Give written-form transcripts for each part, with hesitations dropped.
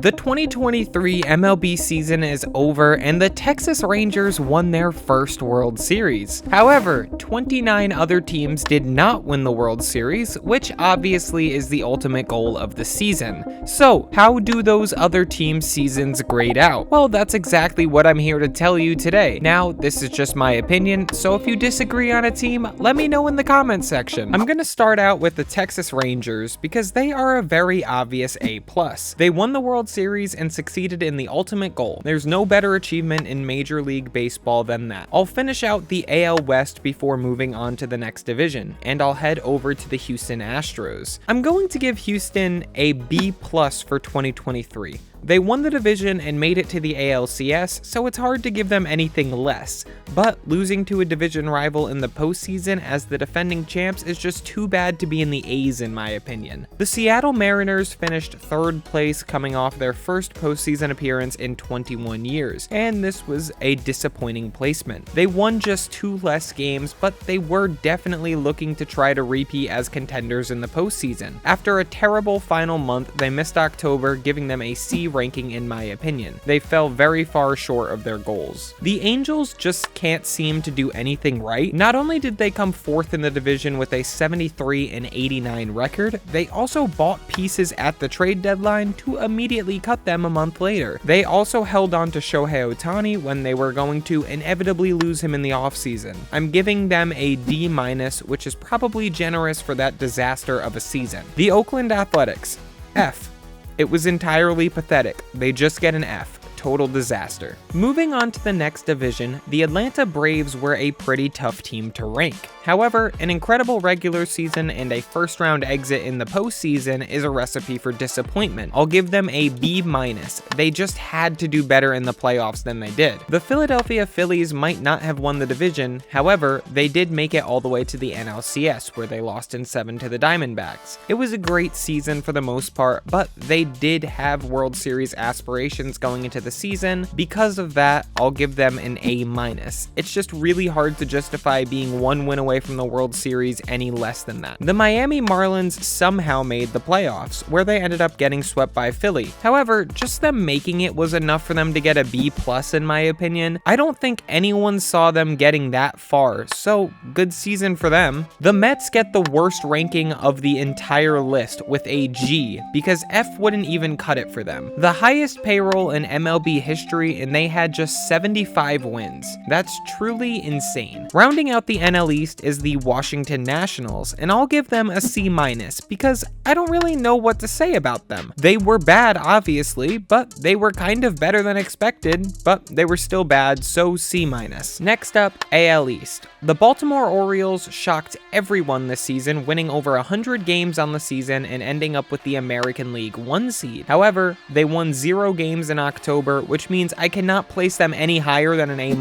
The 2023 MLB season is over and the Texas Rangers won their first World Series. However, 29 other teams did not win the World Series, which obviously is the ultimate goal of the season. So, how do those other teams' seasons grade out? Well, that's exactly what I'm here to tell you today. Now, this is just my opinion, so if you disagree on a team, let me know in the comments section. I'm gonna start out with the Texas Rangers because they are a very obvious A+. They won the World Series and succeeded in the ultimate goal. There's no better achievement in Major League Baseball than that. I'll finish out the AL West before moving on to the next division, and I'll head over to the Houston Astros. I'm going to give Houston a B+ for 2023. They won the division and made it to the ALCS, so it's hard to give them anything less. But losing to a division rival in the postseason as the defending champs is just too bad to be in the A's in my opinion. The Seattle Mariners finished 3rd place coming off their first postseason appearance in 21 years, and this was a disappointing placement. They won just 2 less games, but they were definitely looking to try to repeat as contenders in the postseason. After a terrible final month, they missed October, giving them a C ranking in my opinion. They fell very far short of their goals. The Angels just can't seem to do anything right. Not only did they come 4th in the division with a 73-89 record, they also bought pieces at the trade deadline to immediately cut them a month later. They also held on to Shohei Ohtani when they were going to inevitably lose him in the offseason. I'm giving them a D-, which is probably generous for that disaster of a season. The Oakland Athletics, F. It was entirely pathetic. They just get an F. Total disaster. Moving on to the next division, the Atlanta Braves were a pretty tough team to rank. However, an incredible regular season and a first-round exit in the postseason is a recipe for disappointment. I'll give them a B-. They just had to do better in the playoffs than they did. The Philadelphia Phillies might not have won the division, however, they did make it all the way to the NLCS, where they lost in 7 to the Diamondbacks. It was a great season for the most part, but they did have World Series aspirations going into the season. Because of that, I'll give them an A-. It's just really hard to justify being 1 win away from the World Series any less than that. The Miami Marlins somehow made the playoffs, where they ended up getting swept by Philly. However, just them making it was enough for them to get a B+ in my opinion. I don't think anyone saw them getting that far, so good season for them. The Mets get the worst ranking of the entire list with a G, because F wouldn't even cut it for them. The highest payroll in MLB history, and they had just 75 wins. That's truly insane. Rounding out the NL East is the Washington Nationals, and I'll give them a C- because I don't really know what to say about them. They were bad, obviously, but they were kind of better than expected, but they were still bad, so C-. Next up, AL East. The Baltimore Orioles shocked everyone this season, winning over 100 games on the season and ending up with the American League 1 seed. However, they won 0 games in October, which means I cannot place them any higher than an A-.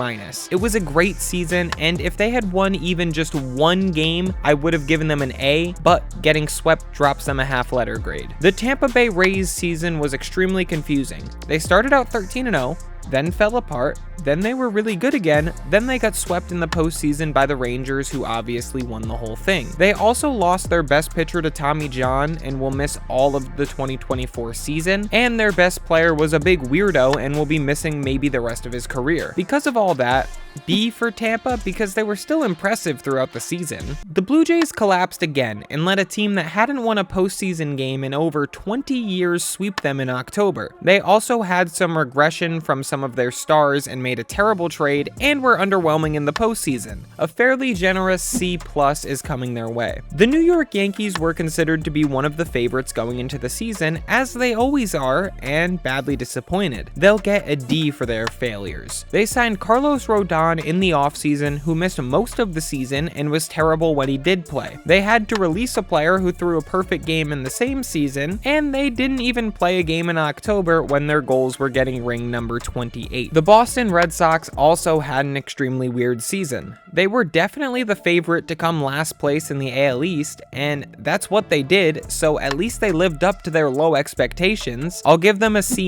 It was a great season, and if they had won even just 1 game, I would have given them an A, but getting swept drops them a half-letter grade. The Tampa Bay Rays season was extremely confusing. They started out 13-0, then fell apart, then they were really good again, then they got swept in the postseason by the Rangers, who obviously won the whole thing. They also lost their best pitcher to Tommy John and will miss all of the 2024 season, and their best player was a big weirdo and will be missing maybe the rest of his career. Because of all that, B for Tampa, because they were still impressive throughout the season. The Blue Jays collapsed again and let a team that hadn't won a postseason game in over 20 years sweep them in October. They also had some regression from some of their stars and made a terrible trade and were underwhelming in the postseason. A fairly generous C+ is coming their way. The New York Yankees were considered to be one of the favorites going into the season, as they always are, and badly disappointed. They'll get a D for their failures. They signed Carlos Rodon in the offseason, who missed most of the season and was terrible when he did play. They had to release a player who threw a perfect game in the same season, and they didn't even play a game in October when their goals were getting ring number 28. The Boston Red Sox also had an extremely weird season. They were definitely the favorite to come last place in the AL East, and that's what they did, so at least they lived up to their low expectations. I'll give them a C-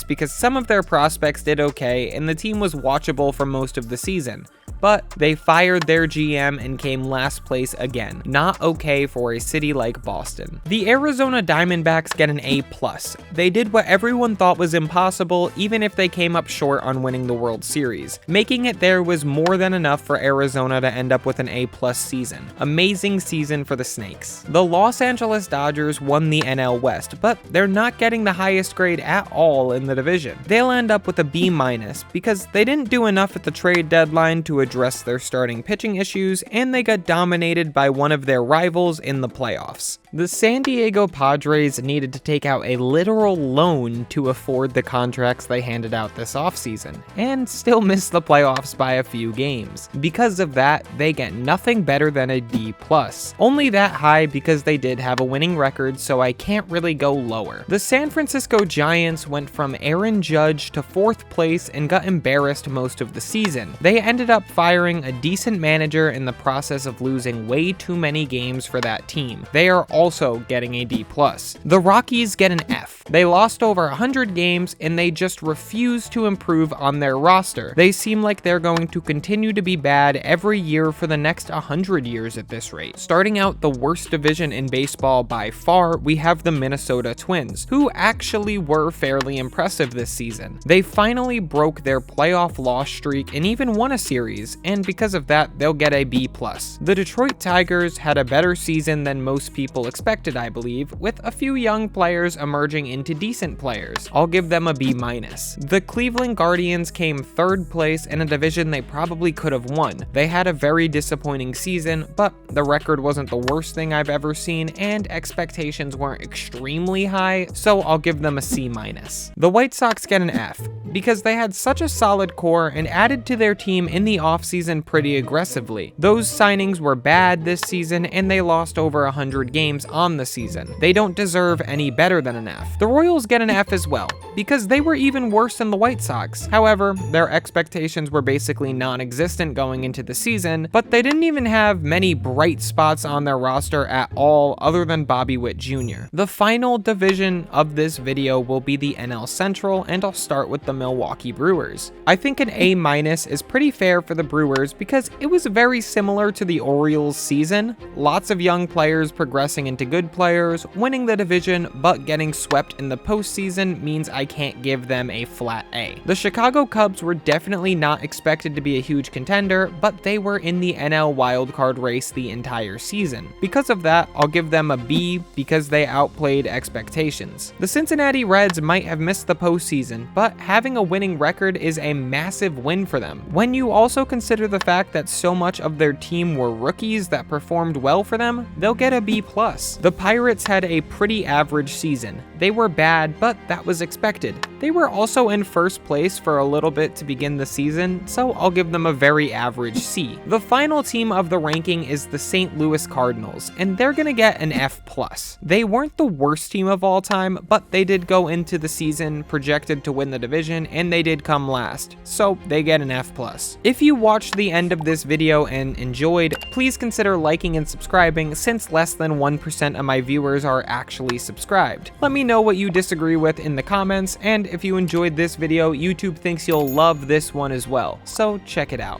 because some of their prospects did okay, and the team was watchable for most of the season. But they fired their GM and came last place again. Not okay for a city like Boston. The Arizona Diamondbacks get an A+. They did what everyone thought was impossible, even if they came up short on winning the World Series. Making it there was more than enough for Arizona to end up with an A+ season. Amazing season for the Snakes. The Los Angeles Dodgers won the NL West, but they're not getting the highest grade at all in the division. They'll end up with a B- because they didn't do enough at the trade deadline to address their starting pitching issues, and they got dominated by one of their rivals in the playoffs. The San Diego Padres needed to take out a literal loan to afford the contracts they handed out this offseason, and still missed the playoffs by a few games. Because of that, they get nothing better than a D+. Only that high because they did have a winning record, so I can't really go lower. The San Francisco Giants went from Aaron Judge to 4th place and got embarrassed most of the season. They ended up firing a decent manager in the process of losing way too many games for that team. They are also getting a D+. The Rockies get an F. They lost over 100 games and they just refuse to improve on their roster. They seem like they're going to continue to be bad every year for the next 100 years at this rate. Starting out the worst division in baseball by far, we have the Minnesota Twins, who actually were fairly impressive this season. They finally broke their playoff loss streak and even won a series, and because of that, they'll get a B+. The Detroit Tigers had a better season than most people expected, I believe, with a few young players emerging into decent players. I'll give them a B-. The Cleveland Guardians came 3rd place in a division they probably could have won. They had a very disappointing season, but the record wasn't the worst thing I've ever seen, and expectations weren't extremely high, so I'll give them a C-. The White Sox get an F, because they had such a solid core and added to their team in the offseason pretty aggressively. Those signings were bad this season, and they lost over 100 games on the season. They don't deserve any better than an F. The Royals get an F as well, because they were even worse than the White Sox. However, their expectations were basically non-existent going into the season, but they didn't even have many bright spots on their roster at all other than Bobby Witt Jr. The final division of this video will be the NL Central, and I'll start with the Milwaukee Brewers. I think an A- is pretty fair for the Brewers because it was very similar to the Orioles season. Lots of young players progressing into good players, winning the division, but getting swept in the postseason means I can't give them a flat A. The Chicago Cubs were definitely not expected to be a huge contender, but they were in the NL wildcard race the entire season. Because of that, I'll give them a B because they outplayed expectations. The Cincinnati Reds might have missed the postseason, but having a winning record is a massive win for them. When you also consider the fact that so much of their team were rookies that performed well for them, they'll get a B+. The Pirates had a pretty average season. They were bad, but that was expected. They were also in 1st place for a little bit to begin the season, so I'll give them a very average C. The final team of the ranking is the St. Louis Cardinals, and they're gonna get an F+. They weren't the worst team of all time, but they did go into the season projected to win the division, and they did come last, so they get an F+. If you watched the end of this video and enjoyed, please consider liking and subscribing since less than 1% of my viewers are actually subscribed. Let me know what you disagree with in the comments, and if you enjoyed this video, YouTube thinks you'll love this one as well, so check it out.